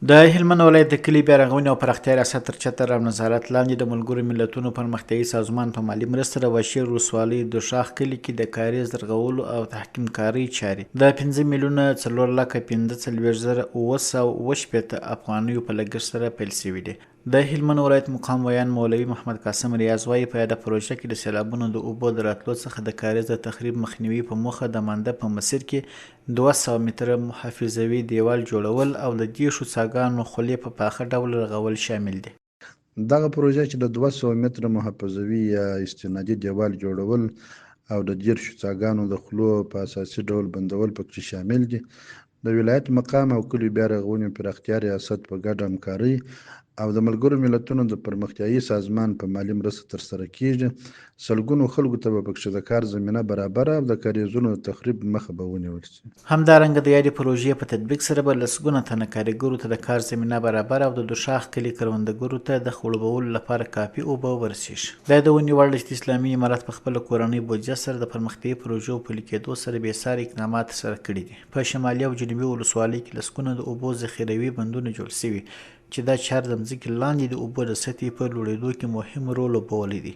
د هلمند ولایت د کلي بیا رغونې او پراختیا ریاست تر چتر او نظارت لاندې د ملګرو ملتونو پرمختیایي سازمان په مالي مرسته د واشیر ولسوالۍ دوشاخ کلي کې د کاریز د رغولو او تحکیم کارۍ چارې د 5 میلیونه 4,15,960 افغانیو په لګښت سره پیل شوي دي. د هلمند ولایت مقام ویان مولوي محمد قاسم ریاض وایي په یاده پروژه کې د سیلابونو د اوبو د راتلو څخه د کاریز د تخریب مخنیوي په موخه د مانده په مسیر کې 200 متره محافظوي دیوال جوړول او د دیشو څاګانو خولې په پاخه ډول رغول شامل دي. دغه پروژه چې د 200 متره محافظوي یا استنادي دیوال جوړول او د دیرشو څاګانو د خولو په اساسي ډول بندول پکې شامل دي. د ولایت مقام او کلي بیا رغونې پراختیا ریاست په ګډه همکارۍ او د ملګرو ملتونو د پرمختیایي سازمان په مالي مرسته ترسره کیږي. سلګونو خلکو ته به پکې د کار زمینه برابره او د کاریزونو د تخریب مخه به ونیول شي. همدارنګه د یادې پروژې په تطبیق سره به لسګونه تنه کارګرو ته د کار زمینه برابره او د دوشاخ کلي کروندګرو ته د خړوبولو لپاره کافي اوبه ورسیږي. دا د ونې وړ چې اسلامي امارت په خپله کورنۍ بودیجه سره د پرمختیایي پروژو پلي کېدو سره بېساري اقدامات ترسره کړي دي. په شمالي او جنوبي ولسوالۍ کې لسګونه د اوبو ذخیروي بندونه جوړ شوي چې دا چارې د ځمکې لاندې د اوبو د سطحې په لوړېدو کې مهم رول لوبولی دی.